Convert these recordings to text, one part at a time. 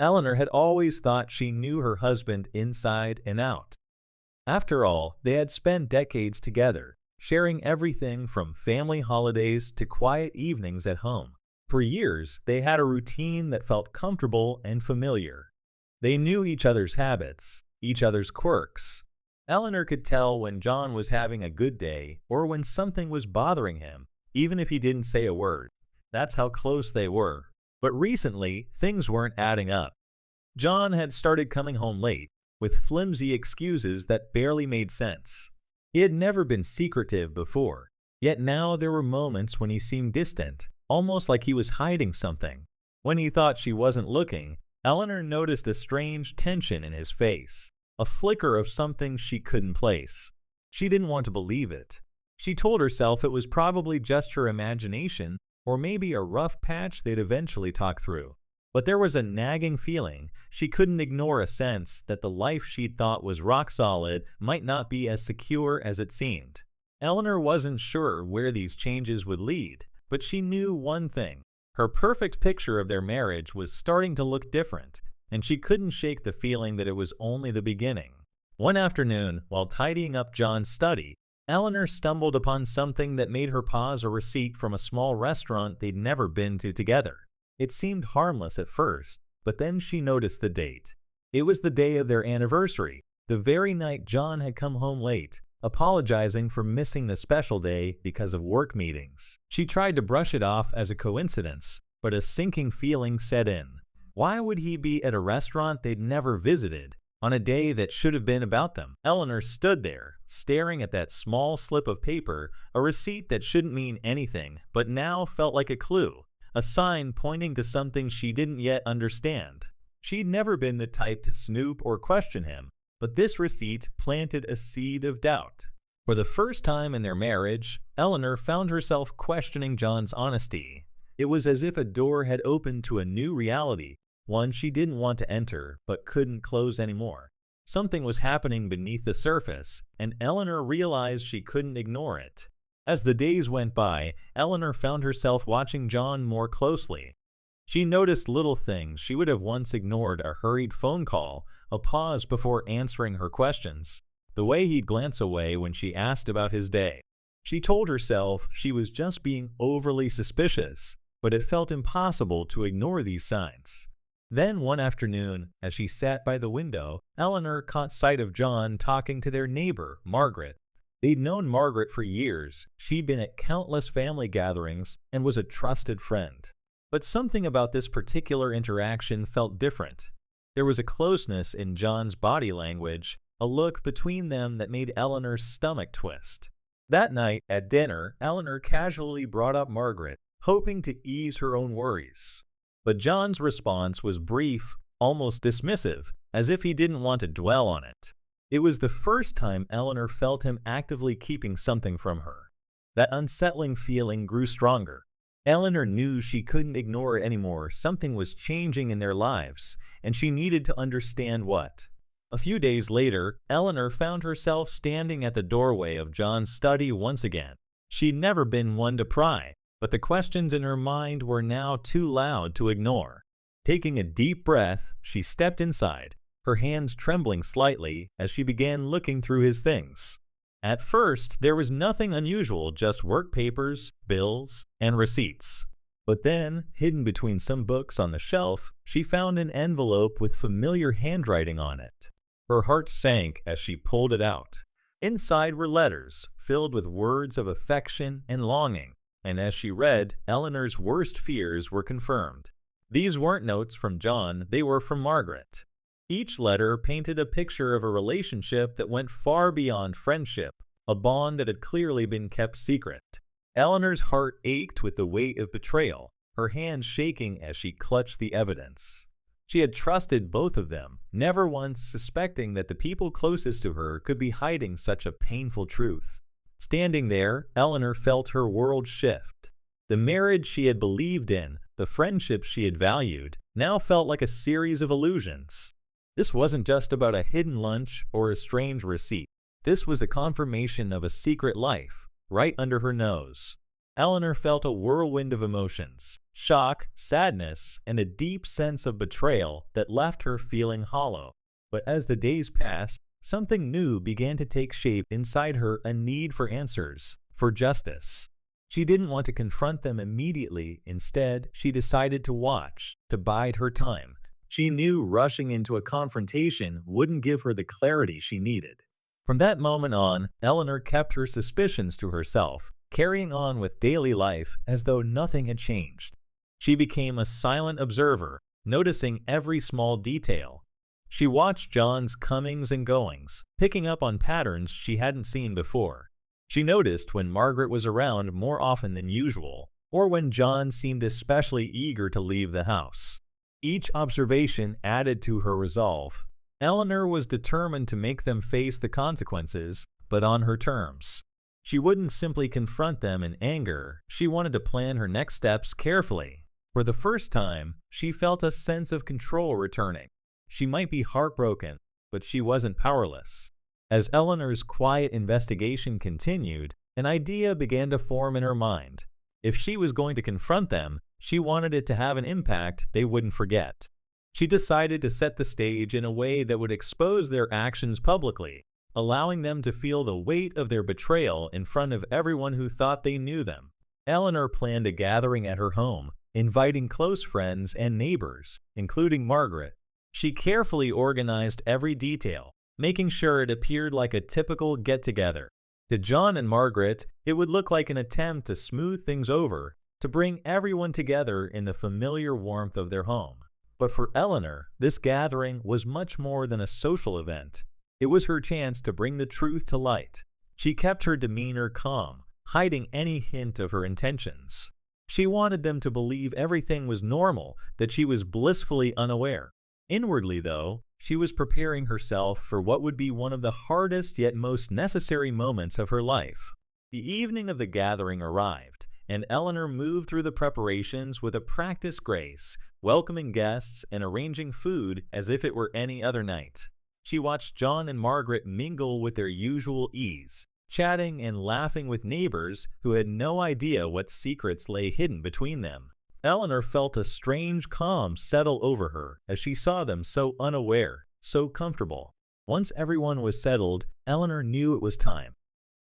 Eleanor had always thought she knew her husband inside and out. After all, they had spent decades together, sharing everything from family holidays to quiet evenings at home. For years, they had a routine that felt comfortable and familiar. They knew each other's habits, each other's quirks. Eleanor could tell when John was having a good day or when something was bothering him, even if he didn't say a word. That's how close they were. But recently, things weren't adding up. John had started coming home late, with flimsy excuses that barely made sense. He had never been secretive before, yet now there were moments when he seemed distant, almost like he was hiding something. When he thought she wasn't looking, Eleanor noticed a strange tension in his face, a flicker of something she couldn't place. She didn't want to believe it. She told herself it was probably just her imagination, or maybe a rough patch they'd eventually talk through. But there was a nagging feeling. She couldn't ignore a sense that the life she'd thought was rock solid might not be as secure as it seemed. Eleanor wasn't sure where these changes would lead, but she knew one thing. Her perfect picture of their marriage was starting to look different, and she couldn't shake the feeling that it was only the beginning. One afternoon, while tidying up John's study, Eleanor stumbled upon something that made her pause: a receipt from a small restaurant they'd never been to together. It seemed harmless at first, but then she noticed the date. It was the day of their anniversary, the very night John had come home late, apologizing for missing the special day because of work meetings. She tried to brush it off as a coincidence, but a sinking feeling set in. Why would he be at a restaurant they'd never visited, on a day that should have been about them? Eleanor stood there, staring at that small slip of paper, a receipt that shouldn't mean anything, but now felt like a clue, a sign pointing to something she didn't yet understand. She'd never been the type to snoop or question him, but this receipt planted a seed of doubt. For the first time in their marriage, Eleanor found herself questioning John's honesty. It was as if a door had opened to a new reality, one she didn't want to enter but couldn't close anymore. Something was happening beneath the surface, and Eleanor realized she couldn't ignore it. As the days went by, Eleanor found herself watching John more closely. She noticed little things she would have once ignored: a hurried phone call, a pause before answering her questions, the way he'd glance away when she asked about his day. She told herself she was just being overly suspicious, but it felt impossible to ignore these signs. Then one afternoon, as she sat by the window, Eleanor caught sight of John talking to their neighbor, Margaret. They'd known Margaret for years. She'd been at countless family gatherings and was a trusted friend. But something about this particular interaction felt different. There was a closeness in John's body language, a look between them that made Eleanor's stomach twist. That night, at dinner, Eleanor casually brought up Margaret, hoping to ease her own worries. But John's response was brief, almost dismissive, as if he didn't want to dwell on it. It was the first time Eleanor felt him actively keeping something from her. That unsettling feeling grew stronger. Eleanor knew she couldn't ignore it anymore. Something was changing in their lives, and she needed to understand what. A few days later, Eleanor found herself standing at the doorway of John's study once again. She'd never been one to pry, but the questions in her mind were now too loud to ignore. Taking a deep breath, she stepped inside, her hands trembling slightly as she began looking through his things. At first, there was nothing unusual, just work papers, bills, and receipts. But then, hidden between some books on the shelf, she found an envelope with familiar handwriting on it. Her heart sank as she pulled it out. Inside were letters, filled with words of affection and longing. And as she read, Eleanor's worst fears were confirmed. These weren't notes from John, they were from Margaret. Each letter painted a picture of a relationship that went far beyond friendship, a bond that had clearly been kept secret. Eleanor's heart ached with the weight of betrayal, her hands shaking as she clutched the evidence. She had trusted both of them, never once suspecting that the people closest to her could be hiding such a painful truth. Standing there, Eleanor felt her world shift. The marriage she had believed in, the friendship she had valued, now felt like a series of illusions. This wasn't just about a hidden lunch or a strange receipt. This was the confirmation of a secret life, right under her nose. Eleanor felt a whirlwind of emotions. shock, sadness, and a deep sense of betrayal that left her feeling hollow. But as the days passed, something new began to take shape inside her, a need for answers, for justice. She didn't want to confront them immediately. Instead, she decided to watch, to bide her time. She knew rushing into a confrontation wouldn't give her the clarity she needed. From that moment on, Eleanor kept her suspicions to herself, carrying on with daily life as though nothing had changed. She became a silent observer, noticing every small detail. She watched John's comings and goings, picking up on patterns she hadn't seen before. She noticed when Margaret was around more often than usual, or when John seemed especially eager to leave the house. Each observation added to her resolve. Eleanor was determined to make them face the consequences, but on her terms. She wouldn't simply confront them in anger. She wanted to plan her next steps carefully. For the first time, she felt a sense of control returning. She might be heartbroken, but she wasn't powerless. As Eleanor's quiet investigation continued, an idea began to form in her mind. If she was going to confront them, she wanted it to have an impact they wouldn't forget. She decided to set the stage in a way that would expose their actions publicly, allowing them to feel the weight of their betrayal in front of everyone who thought they knew them. Eleanor planned a gathering at her home, inviting close friends and neighbors, including Margaret. She carefully organized every detail, making sure it appeared like a typical get-together. To John and Margaret, it would look like an attempt to smooth things over, to bring everyone together in the familiar warmth of their home. But for Eleanor, this gathering was much more than a social event. It was her chance to bring the truth to light. She kept her demeanor calm, hiding any hint of her intentions. She wanted them to believe everything was normal, that she was blissfully unaware. Inwardly, though, she was preparing herself for what would be one of the hardest yet most necessary moments of her life. The evening of the gathering arrived, and Eleanor moved through the preparations with a practiced grace, welcoming guests and arranging food as if it were any other night. She watched John and Margaret mingle with their usual ease, chatting and laughing with neighbors who had no idea what secrets lay hidden between them. Eleanor felt a strange calm settle over her as she saw them so unaware, so comfortable. Once everyone was settled, Eleanor knew it was time.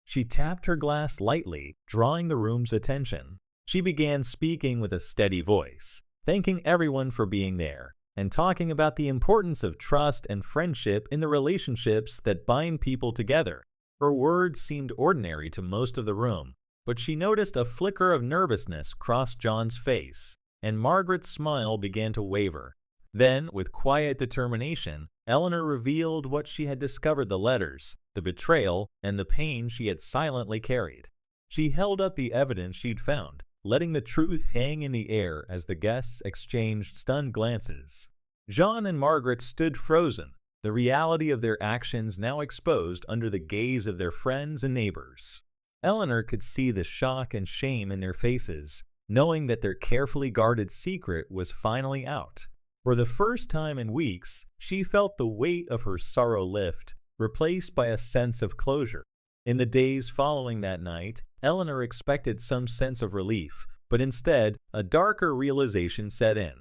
She tapped her glass lightly, drawing the room's attention. She began speaking with a steady voice, thanking everyone for being there, and talking about the importance of trust and friendship in the relationships that bind people together. Her words seemed ordinary to most of the room, but she noticed a flicker of nervousness cross John's face, and Margaret's smile began to waver. Then, with quiet determination, Eleanor revealed what she had discovered: the letters, the betrayal, and the pain she had silently carried. She held up the evidence she'd found, letting the truth hang in the air as the guests exchanged stunned glances. John and Margaret stood frozen, the reality of their actions now exposed under the gaze of their friends and neighbors. Eleanor could see the shock and shame in their faces, knowing that their carefully guarded secret was finally out. For the first time in weeks, she felt the weight of her sorrow lift, replaced by a sense of closure. In the days following that night, Eleanor expected some sense of relief, but instead, a darker realization set in.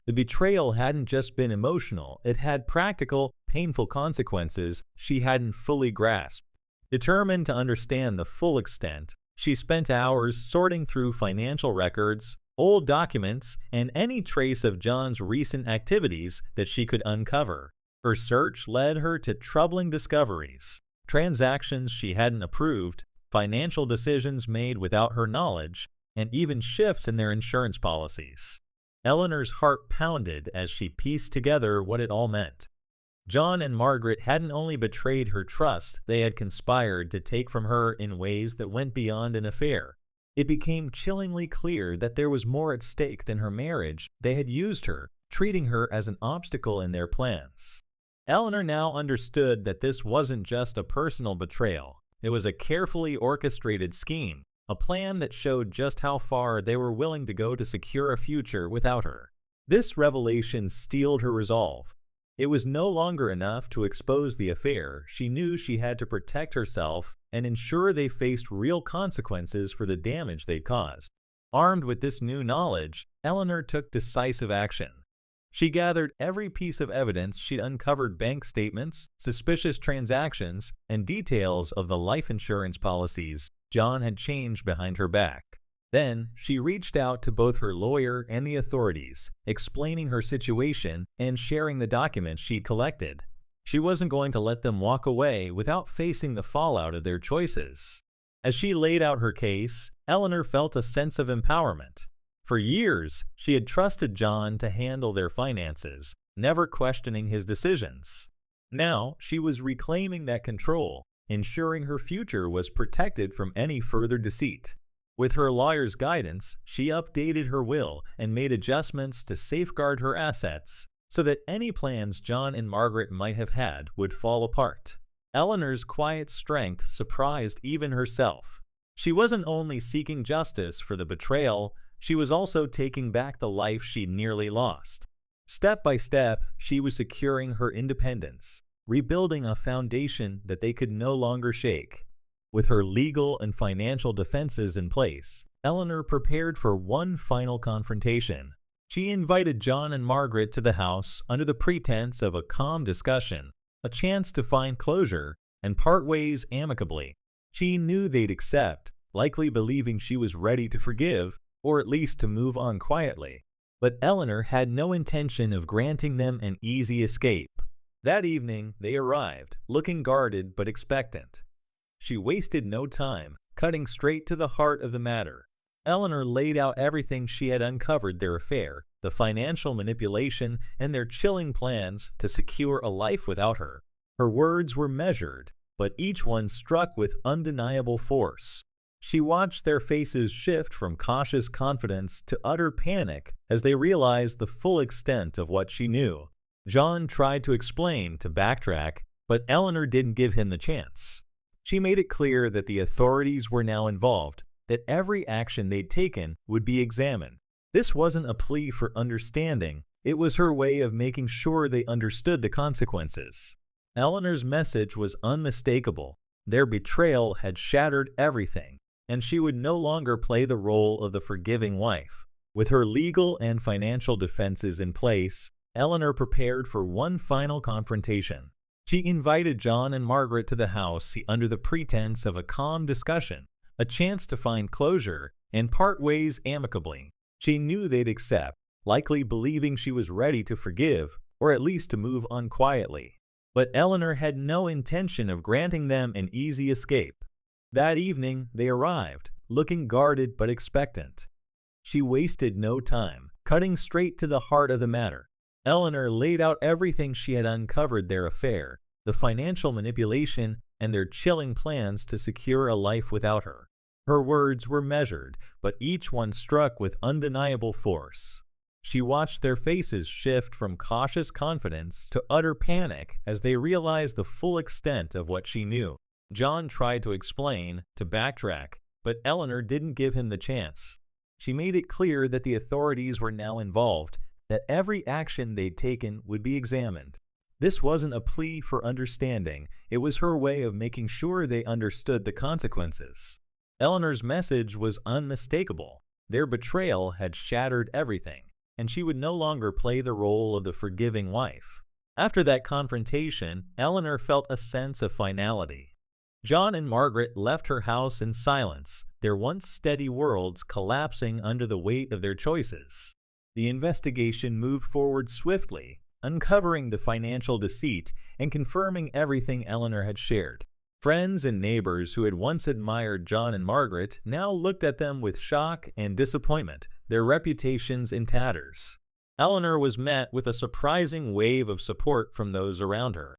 The betrayal hadn't just been emotional, it had practical, painful consequences she hadn't fully grasped. Determined to understand the full extent, she spent hours sorting through financial records, old documents, and any trace of John's recent activities that she could uncover. Her search led her to troubling discoveries: transactions she hadn't approved, financial decisions made without her knowledge, and even shifts in their insurance policies. Eleanor's heart pounded as she pieced together what it all meant. John and Margaret hadn't only betrayed her trust, they had conspired to take from her in ways that went beyond an affair. It became chillingly clear that there was more at stake than her marriage. They had used her, treating her as an obstacle in their plans. Eleanor now understood that this wasn't just a personal betrayal. It was a carefully orchestrated scheme, a plan that showed just how far they were willing to go to secure a future without her. This revelation steeled her resolve. It was no longer enough to expose the affair. She knew she had to protect herself and ensure they faced real consequences for the damage they'd caused. Armed with this new knowledge, Eleanor took decisive action. She gathered every piece of evidence she'd uncovered: bank statements, suspicious transactions, and details of the life insurance policies John had changed behind her back. Then, she reached out to both her lawyer and the authorities, explaining her situation and sharing the documents she'd collected. She wasn't going to let them walk away without facing the fallout of their choices. As she laid out her case, Eleanor felt a sense of empowerment. For years, she had trusted John to handle their finances, never questioning his decisions. Now, she was reclaiming that control, ensuring her future was protected from any further deceit. With her lawyer's guidance, she updated her will and made adjustments to safeguard her assets so that any plans John and Margaret might have had would fall apart. Eleanor's quiet strength surprised even herself. She wasn't only seeking justice for the betrayal, she was also taking back the life she'd nearly lost. Step by step, she was securing her independence, rebuilding a foundation that they could no longer shake. With her legal and financial defenses in place, Eleanor prepared for one final confrontation. She invited John and Margaret to the house under the pretense of a calm discussion, a chance to find closure and part ways amicably. She knew they'd accept, likely believing she was ready to forgive, or at least to move on quietly. But Eleanor had no intention of granting them an easy escape. That evening, they arrived, looking guarded but expectant. She wasted no time, cutting straight to the heart of the matter. Eleanor laid out everything she had uncovered: their affair, the financial manipulation, and their chilling plans to secure a life without her. Her words were measured, but each one struck with undeniable force. She watched their faces shift from cautious confidence to utter panic as they realized the full extent of what she knew. John tried to explain, to backtrack, but Eleanor didn't give him the chance. She made it clear that the authorities were now involved, that every action they'd taken would be examined. This wasn't a plea for understanding, it was her way of making sure they understood the consequences. Eleanor's message was unmistakable. Their betrayal had shattered everything, and she would no longer play the role of the forgiving wife. With her legal and financial defenses in place, Eleanor prepared for one final confrontation. She invited John and Margaret to the house under the pretense of a calm discussion, a chance to find closure and part ways amicably. She knew they'd accept, likely believing she was ready to forgive, or at least to move on quietly. But Eleanor had no intention of granting them an easy escape. That evening, they arrived, looking guarded but expectant. She wasted no time, cutting straight to the heart of the matter. Eleanor laid out everything she had uncovered: their affair, the financial manipulation, and their chilling plans to secure a life without her. Her words were measured, but each one struck with undeniable force. She watched their faces shift from cautious confidence to utter panic as they realized the full extent of what she knew. John tried to explain, to backtrack, but Eleanor didn't give him the chance. She made it clear that the authorities were now involved, that every action they'd taken would be examined. This wasn't a plea for understanding, it was her way of making sure they understood the consequences. Eleanor's message was unmistakable. Their betrayal had shattered everything, and she would no longer play the role of the forgiving wife. After that confrontation, Eleanor felt a sense of finality. John and Margaret left her house in silence, their once steady worlds collapsing under the weight of their choices. The investigation moved forward swiftly, uncovering the financial deceit and confirming everything Eleanor had shared. Friends and neighbors who had once admired John and Margaret now looked at them with shock and disappointment, their reputations in tatters. Eleanor was met with a surprising wave of support from those around her.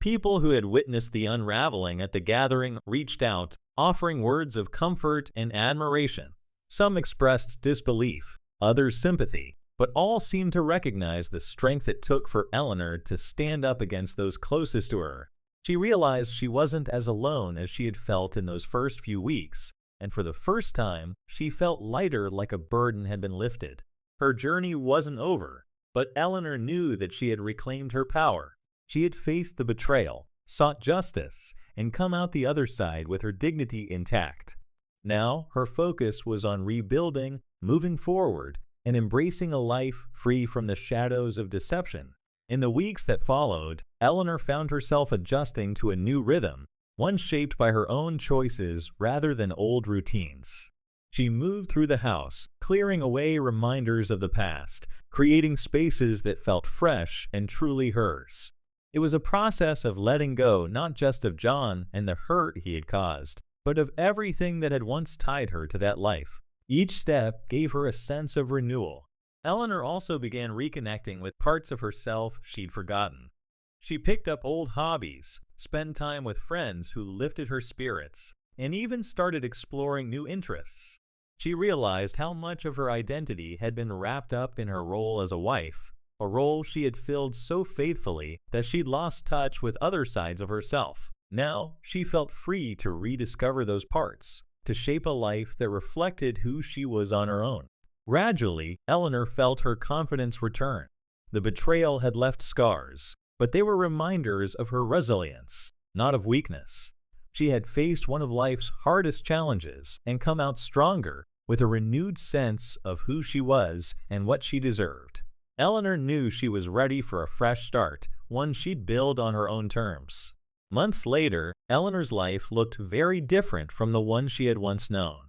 People who had witnessed the unraveling at the gathering reached out, offering words of comfort and admiration. Some expressed disbelief, others sympathy, but all seemed to recognize the strength it took for Eleanor to stand up against those closest to her. She realized she wasn't as alone as she had felt in those first few weeks, and for the first time, she felt lighter, like a burden had been lifted. Her journey wasn't over, but Eleanor knew that she had reclaimed her power. She had faced the betrayal, sought justice, and come out the other side with her dignity intact. Now, her focus was on rebuilding, moving forward, and embracing a life free from the shadows of deception. In the weeks that followed, Eleanor found herself adjusting to a new rhythm, one shaped by her own choices rather than old routines. She moved through the house, clearing away reminders of the past, creating spaces that felt fresh and truly hers. It was a process of letting go not just of John and the hurt he had caused, but of everything that had once tied her to that life. Each step gave her a sense of renewal. Eleanor also began reconnecting with parts of herself she'd forgotten. She picked up old hobbies, spent time with friends who lifted her spirits, and even started exploring new interests. She realized how much of her identity had been wrapped up in her role as a wife, a role she had filled so faithfully that she'd lost touch with other sides of herself. Now, she felt free to rediscover those parts, to shape a life that reflected who she was on her own. Gradually, Eleanor felt her confidence return. The betrayal had left scars, but they were reminders of her resilience, not of weakness. She had faced one of life's hardest challenges and come out stronger, with a renewed sense of who she was and what she deserved. Eleanor knew she was ready for a fresh start, one she'd build on her own terms. Months later, Eleanor's life looked very different from the one she had once known.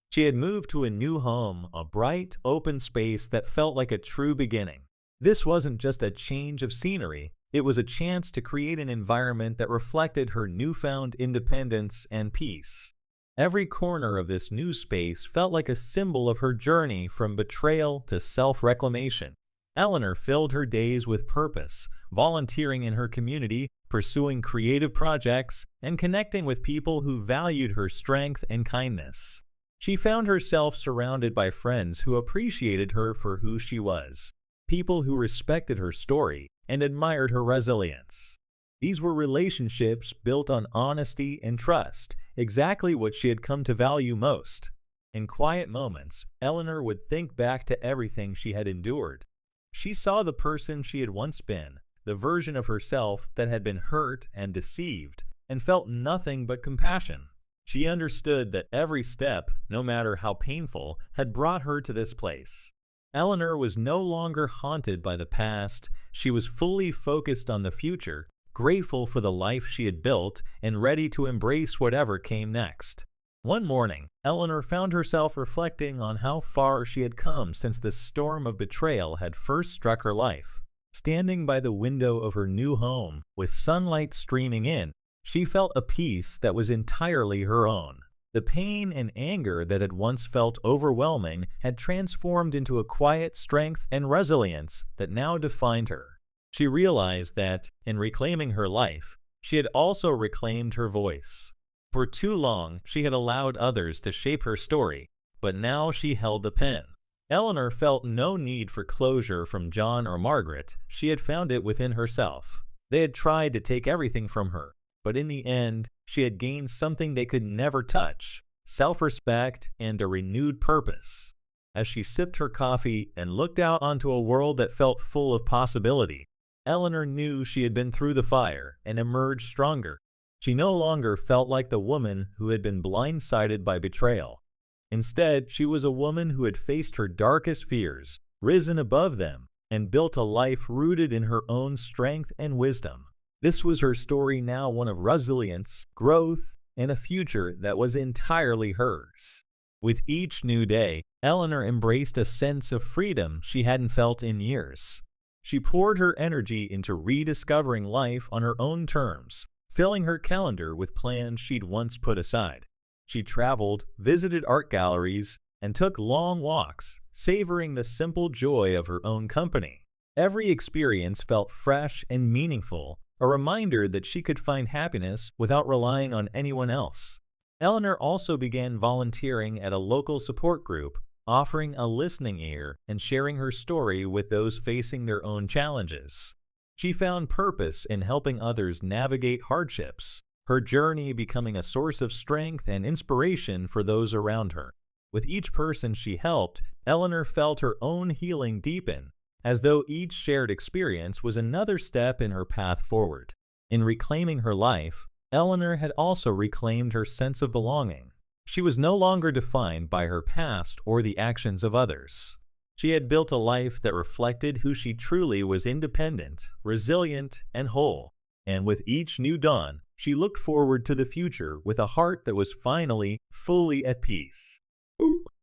She had moved to a new home, a bright, open space that felt like a true beginning. This wasn't just a change of scenery, it was a chance to create an environment that reflected her newfound independence and peace. Every corner of this new space felt like a symbol of her journey from betrayal to self-reclamation. Eleanor filled her days with purpose, volunteering in her community, pursuing creative projects, and connecting with people who valued her strength and kindness. She found herself surrounded by friends who appreciated her for who she was, people who respected her story and admired her resilience. These were relationships built on honesty and trust, exactly what she had come to value most. In quiet moments, Eleanor would think back to everything she had endured. She saw the person she had once been, the version of herself that had been hurt and deceived, and felt nothing but compassion. She understood that every step, no matter how painful, had brought her to this place. Eleanor was no longer haunted by the past. She was fully focused on the future, grateful for the life she had built and ready to embrace whatever came next. One morning, Eleanor found herself reflecting on how far she had come since the storm of betrayal had first struck her life. Standing by the window of her new home, with sunlight streaming in, she felt a peace that was entirely her own. The pain and anger that had once felt overwhelming had transformed into a quiet strength and resilience that now defined her. She realized that, in reclaiming her life, she had also reclaimed her voice. For too long, she had allowed others to shape her story, but now she held the pen. Eleanor felt no need for closure from John or Margaret. She had found it within herself. They had tried to take everything from her, but in the end, she had gained something they could never touch: self-respect and a renewed purpose. As she sipped her coffee and looked out onto a world that felt full of possibility, Eleanor knew she had been through the fire and emerged stronger. She no longer felt like the woman who had been blindsided by betrayal. Instead, she was a woman who had faced her darkest fears, risen above them, and built a life rooted in her own strength and wisdom. This was her story, now one of resilience, growth, and a future that was entirely hers. With each new day, Eleanor embraced a sense of freedom she hadn't felt in years. She poured her energy into rediscovering life on her own terms, filling her calendar with plans she'd once put aside. She traveled, visited art galleries, and took long walks, savoring the simple joy of her own company. Every experience felt fresh and meaningful, a reminder that she could find happiness without relying on anyone else. Eleanor also began volunteering at a local support group, offering a listening ear and sharing her story with those facing their own challenges. She found purpose in helping others navigate hardships, her journey becoming a source of strength and inspiration for those around her. With each person she helped, Eleanor felt her own healing deepen, as though each shared experience was another step in her path forward. In reclaiming her life, Eleanor had also reclaimed her sense of belonging. She was no longer defined by her past or the actions of others. She had built a life that reflected who she truly was: independent, resilient, and whole. And with each new dawn, she looked forward to the future with a heart that was finally fully at peace.